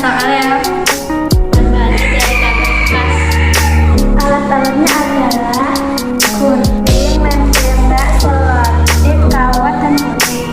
ya. Kembali dari kelas. Alat-alatnya adalah gunting, mencetak, selotip, kawat, dan gunting.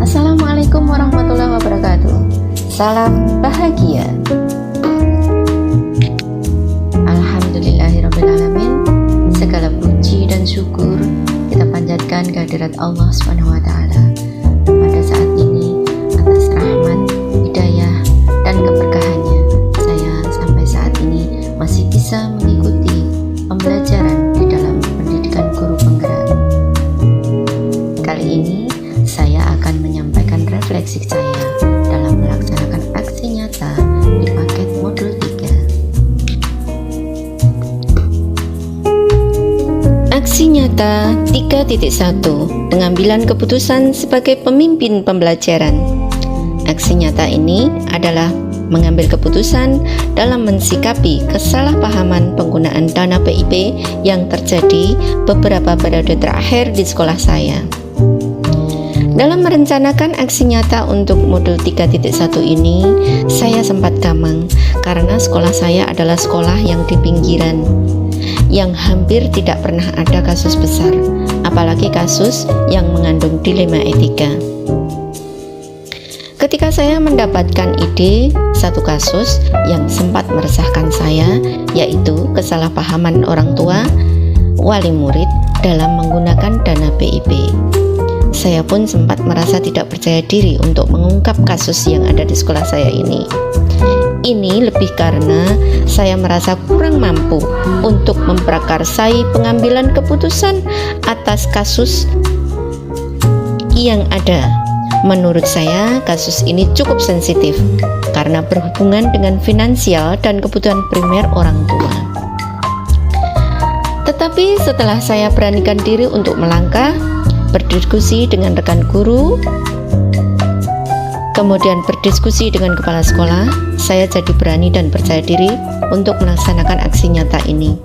Assalamualaikum warahmatullahi wabarakatuh. Salam bahagia. Alhamdulillahirrabbilalamin. Segala puji dan syukur kita panjatkan kehadirat Allah SWT pada saat ini atas rahmat, hidayah, dan keberkahannya. Saya sampai saat ini masih bisa mengikuti pembelajaran di dalam pendidikan guru penggerak. Kali ini saya akan menyampaikan refleksi saya dalam melaksanakan aksi nyata di paket modul 3. Aksi nyata 3.1, pengambilan keputusan sebagai pemimpin pembelajaran. Aksi nyata ini adalah mengambil keputusan dalam mensikapi kesalahpahaman penggunaan dana PIP yang terjadi beberapa periode terakhir di sekolah saya. Dalam merencanakan aksi nyata untuk modul 3.1 ini, saya sempat gamang karena sekolah saya adalah sekolah yang di pinggiran, yang hampir tidak pernah ada kasus besar, apalagi kasus yang mengandung dilema etika. Ketika saya mendapatkan ide satu kasus yang sempat meresahkan saya, yaitu kesalahpahaman orang tua, wali murid dalam menggunakan dana BIP. Saya pun sempat merasa tidak percaya diri untuk mengungkap kasus yang ada di sekolah saya ini. Ini lebih karena saya merasa kurang mampu untuk memprakarsai pengambilan keputusan atas kasus yang ada. Menurut saya, kasus ini cukup sensitif karena berhubungan dengan finansial dan kebutuhan primer orang tua. Tetapi setelah saya beranikan diri untuk melangkah, berdiskusi dengan rekan guru, kemudian berdiskusi dengan kepala sekolah, saya jadi berani dan percaya diri untuk melaksanakan aksi nyata ini.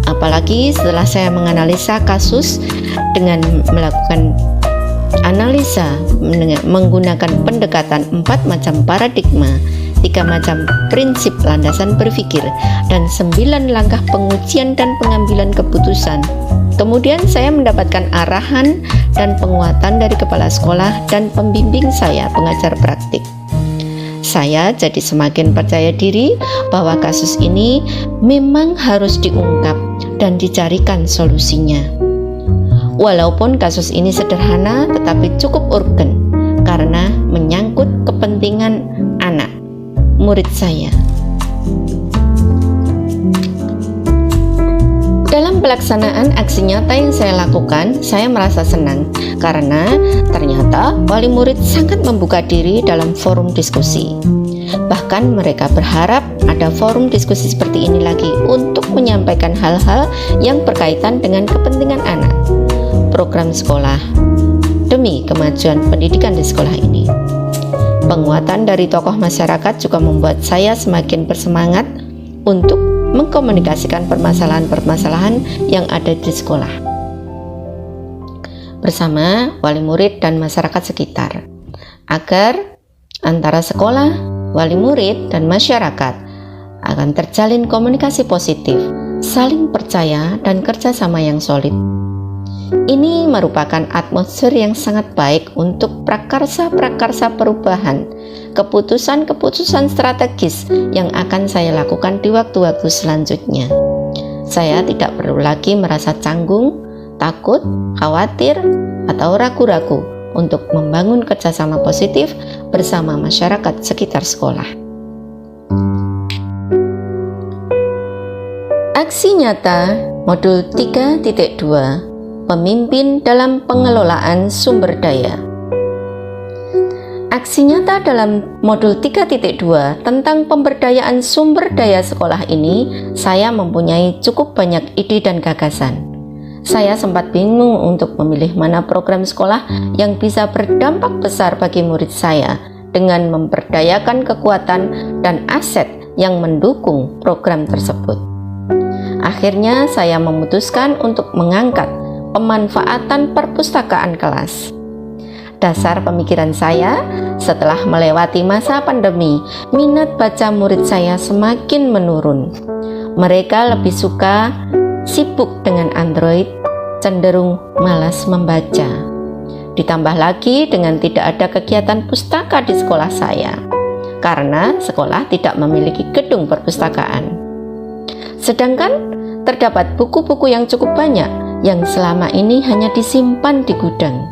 Apalagi setelah saya menganalisa kasus dengan melakukan analisa menggunakan pendekatan 4 macam paradigma, 3 macam prinsip landasan berpikir, dan 9 langkah pengujian dan pengambilan keputusan. Kemudian saya mendapatkan arahan dan penguatan dari kepala sekolah dan pembimbing saya, pengajar praktik. Saya jadi semakin percaya diri bahwa kasus ini memang harus diungkap dan dicarikan solusinya. Walaupun kasus ini sederhana tetapi cukup urgen karena menyangkut kepentingan anak, murid saya. Dalam pelaksanaan aksi nyata yang saya lakukan, saya merasa senang karena ternyata wali murid sangat membuka diri dalam forum diskusi. Bahkan mereka berharap ada forum diskusi seperti ini lagi untuk menyampaikan hal-hal yang berkaitan dengan kepentingan anak, program sekolah, demi kemajuan pendidikan di sekolah ini. Penguatan dari tokoh masyarakat juga membuat saya semakin bersemangat untuk mengkomunikasikan permasalahan-permasalahan yang ada di sekolah bersama wali murid dan masyarakat sekitar, agar antara sekolah, wali murid, dan masyarakat akan terjalin komunikasi positif, saling percaya, dan kerjasama yang solid. Ini merupakan atmosfer yang sangat baik untuk prakarsa-prakarsa perubahan, keputusan-keputusan strategis yang akan saya lakukan di waktu-waktu selanjutnya. Saya tidak perlu lagi merasa canggung, takut, khawatir, atau ragu-ragu untuk membangun kerjasama positif bersama masyarakat sekitar sekolah. Aksi nyata Modul 3.2, Pemimpin dalam pengelolaan sumber daya. Aksi nyata dalam Modul 3.2 tentang pemberdayaan sumber daya sekolah ini, saya mempunyai cukup banyak ide dan gagasan. Saya sempat bingung untuk memilih mana program sekolah yang bisa berdampak besar bagi murid saya dengan memberdayakan kekuatan dan aset yang mendukung program tersebut. Akhirnya saya memutuskan untuk mengangkat pemanfaatan perpustakaan kelas. Dasar pemikiran saya, setelah melewati masa pandemi, minat baca murid saya semakin menurun. Mereka lebih suka sibuk dengan Android, cenderung malas membaca. Ditambah lagi dengan tidak ada kegiatan pustaka di sekolah saya, karena sekolah tidak memiliki gedung perpustakaan. Sedangkan terdapat buku-buku yang cukup banyak yang selama ini hanya disimpan di gudang.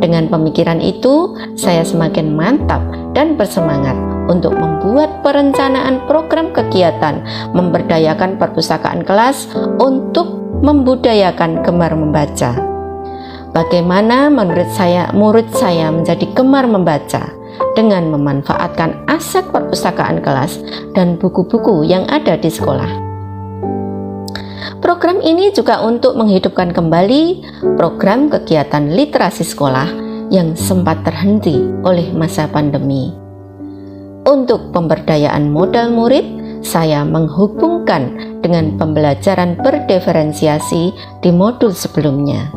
Dengan pemikiran itu, saya semakin mantap dan bersemangat untuk membuat perencanaan program kegiatan memberdayakan perpustakaan kelas untuk membudayakan gemar membaca. Bagaimana murid saya menjadi gemar membaca dengan memanfaatkan aset perpustakaan kelas dan buku-buku yang ada di sekolah. Program ini juga untuk menghidupkan kembali program kegiatan literasi sekolah yang sempat terhenti oleh masa pandemi. Untuk pemberdayaan modal murid, saya menghubungkan dengan pembelajaran berdiferensiasi di modul sebelumnya.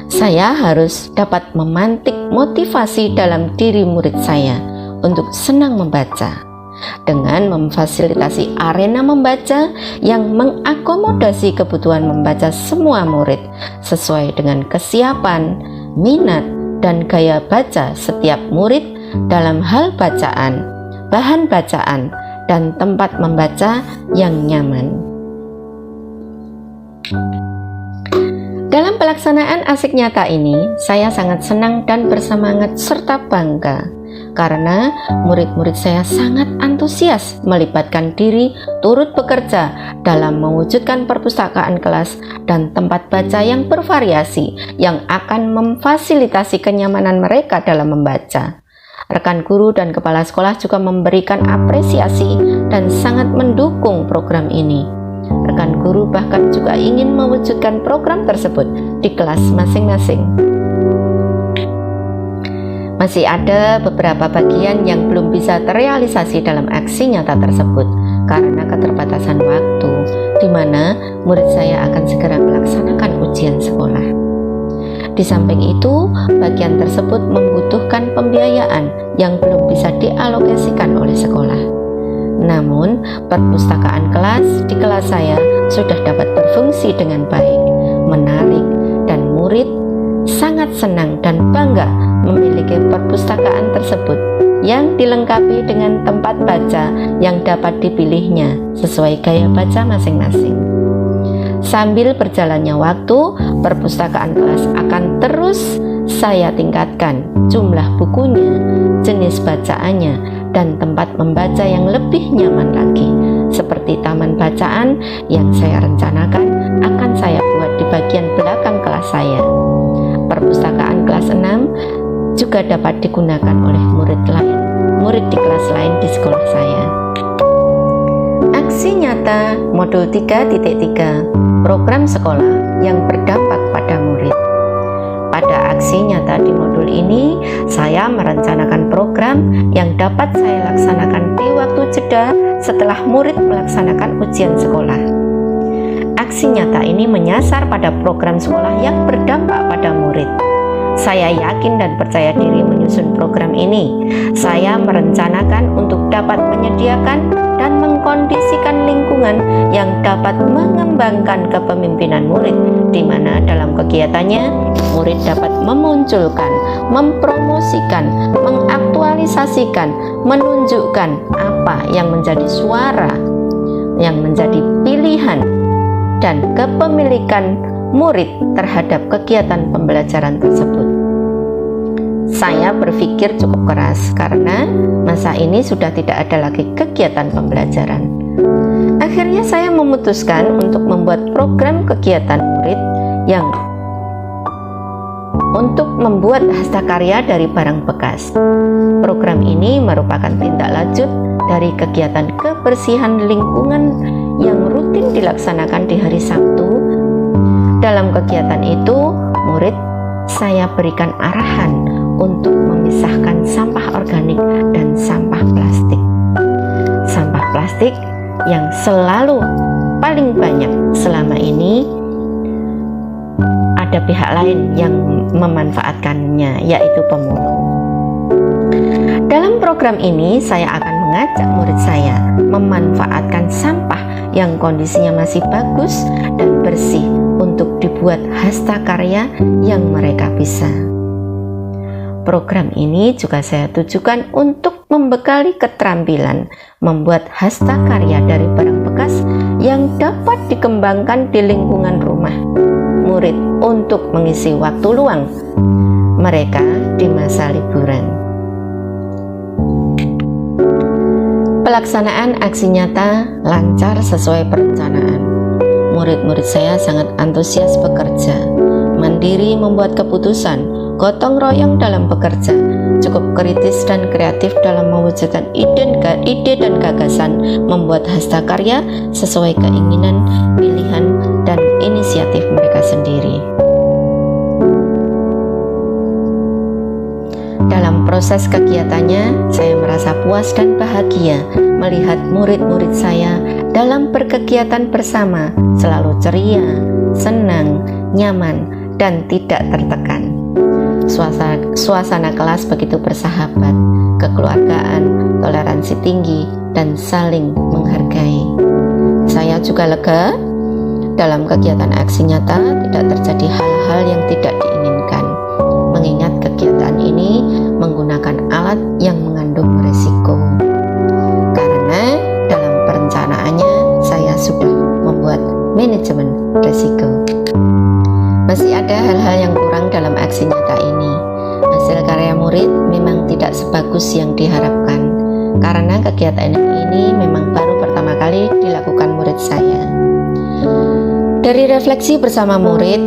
Saya harus dapat memantik motivasi dalam diri murid saya untuk senang membaca dengan memfasilitasi arena membaca yang mengakomodasi kebutuhan membaca semua murid sesuai dengan kesiapan, minat, dan gaya baca setiap murid dalam hal bacaan, bahan bacaan, dan tempat membaca yang nyaman. Dalam pelaksanaan asik nyata ini, saya sangat senang dan bersemangat serta bangga karena murid-murid saya sangat antusias melibatkan diri turut bekerja dalam mewujudkan perpustakaan kelas dan tempat baca yang bervariasi yang akan memfasilitasi kenyamanan mereka dalam membaca. Rekan guru dan kepala sekolah juga memberikan apresiasi dan sangat mendukung program ini. Rekan guru bahkan juga ingin mewujudkan program tersebut di kelas masing-masing. Masih ada beberapa bagian yang belum bisa terrealisasi dalam aksi nyata tersebut karena keterbatasan waktu, di mana murid saya akan segera melaksanakan ujian sekolah. Di samping itu, bagian tersebut membutuhkan pembiayaan yang belum bisa dialokasikan oleh sekolah. Namun, perpustakaan kelas di kelas saya sudah dapat berfungsi dengan baik, menarik, dan murid sangat senang dan bangga memiliki perpustakaan tersebut yang dilengkapi dengan tempat baca yang dapat dipilihnya sesuai gaya baca masing-masing. Sambil berjalannya waktu, perpustakaan kelas akan terus saya tingkatkan jumlah bukunya, jenis bacaannya, dan tempat membaca yang lebih nyaman lagi, seperti taman bacaan yang saya rencanakan akan saya buat di bagian belakang kelas saya. Perpustakaan kelas 6 juga dapat digunakan oleh murid di kelas lain di sekolah saya. Aksi nyata modul 3.3 program sekolah yang berdampak pada murid. Pada aksi nyata di modul ini, saya merencanakan program yang dapat saya laksanakan di waktu jeda setelah murid melaksanakan ujian sekolah. Aksi nyata ini menyasar pada program sekolah yang berdampak pada murid. Saya yakin dan percaya diri menyusun program ini. Saya merencanakan untuk dapat menyediakan dan mengkondisikan lingkungan yang dapat mengembangkan kepemimpinan murid, di mana dalam kegiatannya murid dapat memunculkan, mempromosikan, mengaktualisasikan, menunjukkan apa yang menjadi suara, yang menjadi pilihan, dan kepemilikan murid terhadap kegiatan pembelajaran tersebut. Saya berpikir cukup keras karena masa ini sudah tidak ada lagi kegiatan pembelajaran. Akhirnya saya memutuskan untuk membuat program kegiatan murid yang untuk membuat hastakarya dari barang bekas. Program ini merupakan tindak lanjut dari kegiatan kebersihan lingkungan yang rutin dilaksanakan di hari Sabtu. Dalam kegiatan itu, murid saya berikan arahan untuk memisahkan sampah organik dan sampah plastik. Sampah plastik yang selalu paling banyak selama ini ada pihak lain yang memanfaatkannya, yaitu pemulung. Dalam program ini, saya akan mengajak murid saya memanfaatkan sampah yang kondisinya masih bagus dan bersih untuk dibuat hastakarya yang mereka bisa. Program ini juga saya tujukan untuk membekali keterampilan membuat hastakarya dari barang bekas yang dapat dikembangkan di lingkungan rumah murid untuk mengisi waktu luang mereka di masa liburan. Pelaksanaan aksi nyata lancar sesuai perencanaan. Murid-murid saya sangat antusias bekerja, mandiri membuat keputusan, gotong royong dalam bekerja, cukup kritis dan kreatif dalam mewujudkan ide dan gagasan membuat hastakarya sesuai keinginan, pilihan, dan inisiatif mereka sendiri. Dalam proses kegiatannya, saya merasa puas dan bahagia melihat murid-murid saya dalam berkegiatan bersama selalu ceria, senang, nyaman, dan tidak tertekan. Suasana kelas begitu bersahabat, kekeluargaan, toleransi tinggi, dan saling menghargai. Saya juga lega. Dalam kegiatan aksi nyata tidak terjadi hal-hal yang tidak diinginkan, mengingat kegiatan ini menggunakan alat yang mengandung risiko. Karena dalam perencanaannya saya sudah membuat manajemen risiko. Masih ada hal-hal yang kurang dalam aksi nyata ini. Hasil karya murid memang tidak sebagus yang diharapkan, karena kegiatan ini memang baru pertama kali dilakukan murid saya. Dari refleksi bersama murid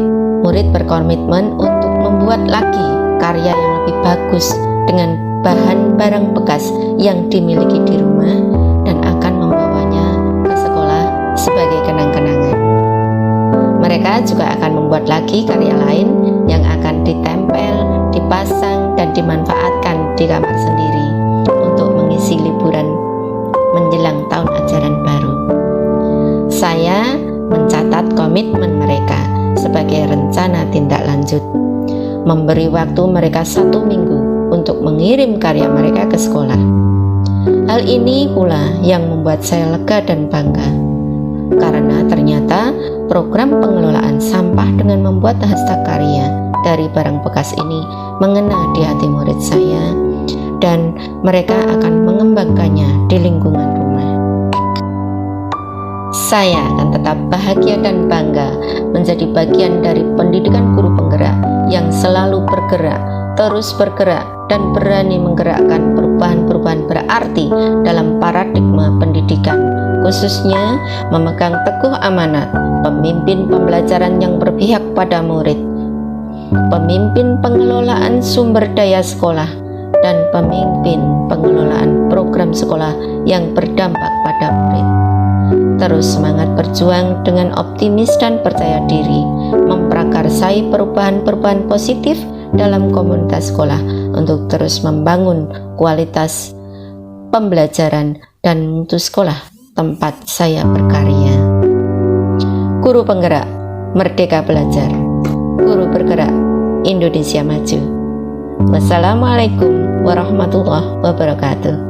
berkomitmen untuk membuat lagi karya yang lebih bagus dengan bahan barang bekas yang dimiliki di rumah dan akan membawanya ke sekolah sebagai kenang-kenangan. Mereka juga akan membuat lagi karya lain yang akan ditempel, dipasang, dan dimanfaatkan di kamar sendiri untuk mengisi liburan menjelang tahun ajaran baru. Saya mencatat komitmen mereka sebagai rencana tindak lanjut, memberi waktu mereka 1 minggu untuk mengirim karya mereka ke sekolah. Hal ini pula yang membuat saya lega dan bangga, karena ternyata program pengelolaan sampah dengan membuat hasta-karya dari barang bekas ini mengena di hati murid saya, dan mereka akan mengembangkannya di lingkungan rumah. Saya akan tetap bahagia dan bangga menjadi bagian dari pendidikan guru penggerak yang selalu bergerak, terus bergerak, dan berani menggerakkan perubahan-perubahan berarti dalam paradigma pendidikan, khususnya memegang teguh amanat pemimpin pembelajaran yang berpihak pada murid, pemimpin pengelolaan sumber daya sekolah, dan pemimpin pengelolaan program sekolah yang berdampak pada murid. Terus semangat berjuang dengan optimis dan percaya diri, memprakarsai perubahan-perubahan positif dalam komunitas sekolah untuk terus membangun kualitas pembelajaran dan mutu sekolah tempat saya berkarya. Guru penggerak, merdeka belajar. Guru bergerak, Indonesia maju. Wassalamualaikum warahmatullahi wabarakatuh.